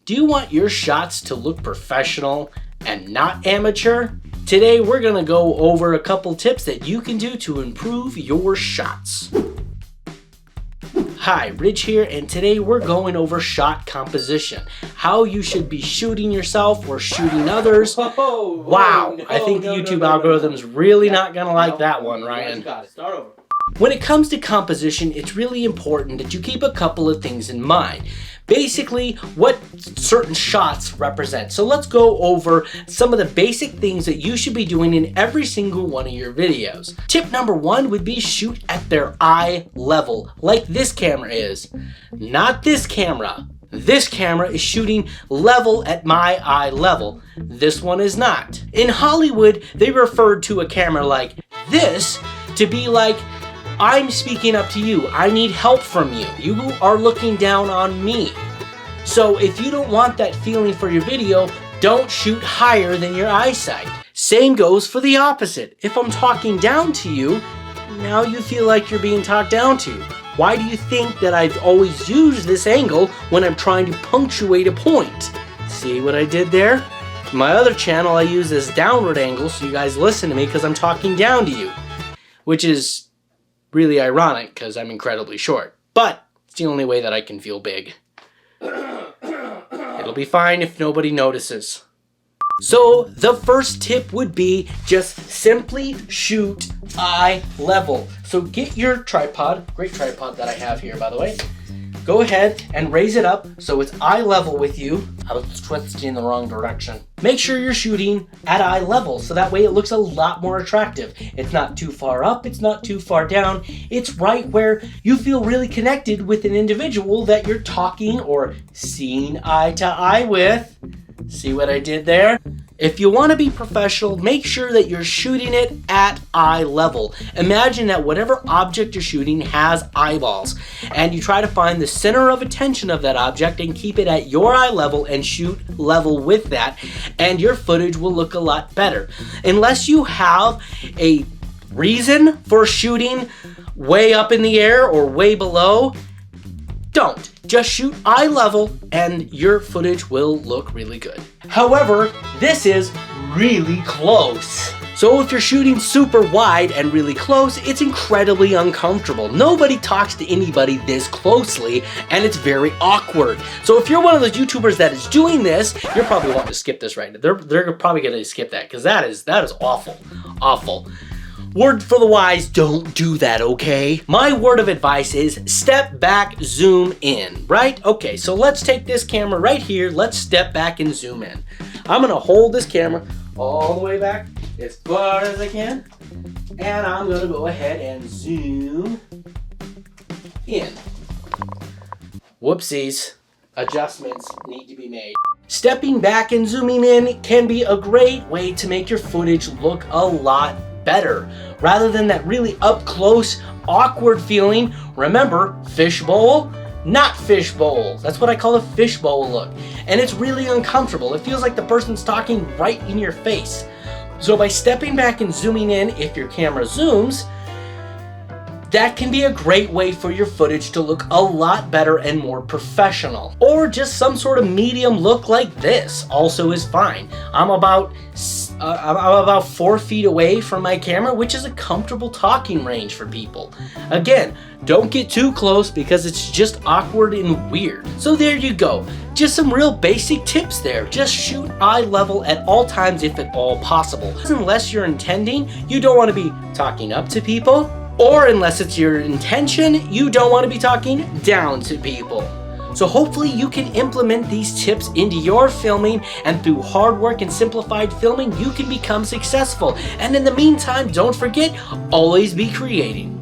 Do you want your shots to look professional and not amateur? Today we're gonna go over a couple tips that you can do to improve your shots. Hi, Rich here, and today we're going over shot composition. How you should be shooting yourself or shooting others. Wow, I think the YouTube algorithm's really not gonna like that one, Ryan. Start over. When it comes to composition, it's really important that you keep a couple of things in mind. Basically, what certain shots represent. So let's go over some of the basic things that you should be doing in every single one of your videos. Tip number one would be shoot at their eye level, like this camera is. Not this camera. This camera is shooting level at my eye level. This one is not. In Hollywood, they referred to a camera like this to be like, I'm speaking up to you. I need help from you. You are looking down on me. So if you don't want that feeling for your video, don't shoot higher than your eyesight. Same goes for the opposite. If I'm talking down to you, now you feel like you're being talked down to. Why do you think that I've always used this angle when I'm trying to punctuate a point? See what I did there? My other channel, I use this downward angle so you guys listen to me because I'm talking down to you, which is really ironic because I'm incredibly short, but it's the only way that I can feel big. It'll be fine if nobody notices. So the first tip would be just simply shoot eye level. So get your tripod, great tripod that I have here by the way. Go ahead and raise it up so it's eye level with you. I was twisting in the wrong direction. Make sure you're shooting at eye level so that way it looks a lot more attractive. It's not too far up, it's not too far down. It's right where you feel really connected with an individual that you're talking or seeing eye to eye with. See what I did there? If you want to be professional, make sure that you're shooting it at eye level. Imagine that whatever object you're shooting has eyeballs, and you try to find the center of attention of that object and keep it at your eye level and shoot level with that, and your footage will look a lot better. Unless you have a reason for shooting way up in the air or way below, don't. Just shoot eye level and your footage will look really good. However, this is really close. So if you're shooting super wide and really close, it's incredibly uncomfortable. Nobody talks to anybody this closely and it's very awkward. So if you're one of those YouTubers that is doing this, you're probably wanting to skip this right now. They're probably gonna skip that because that is awful, awful. Word for the wise, don't do that, okay? My word of advice is step back, zoom in, right? Okay, so let's take this camera right here. Let's step back and zoom in. I'm gonna hold this camera all the way back as far as I can. And I'm gonna go ahead and zoom in. Whoopsies, adjustments need to be made. Stepping back and zooming in can be a great way to make your footage look a lot better. Rather than that really up close, awkward feeling, remember, fishbowl, not fishbowl. That's what I call a fishbowl look. And it's really uncomfortable. It feels like the person's talking right in your face. So by stepping back and zooming in, if your camera zooms, that can be a great way for your footage to look a lot better and more professional. Or just some sort of medium look like this also is fine. I'm about 4 feet away from my camera, which is a comfortable talking range for people. Again, don't get too close because it's just awkward and weird. So there you go. Just some real basic tips there. Just shoot eye level at all times if at all possible. Unless you're intending, you don't want to be talking up to people. Or unless it's your intention, you don't want to be talking down to people. So hopefully you can implement these tips into your filming, and through hard work and simplified filming, you can become successful. And in the meantime, don't forget, always be creating.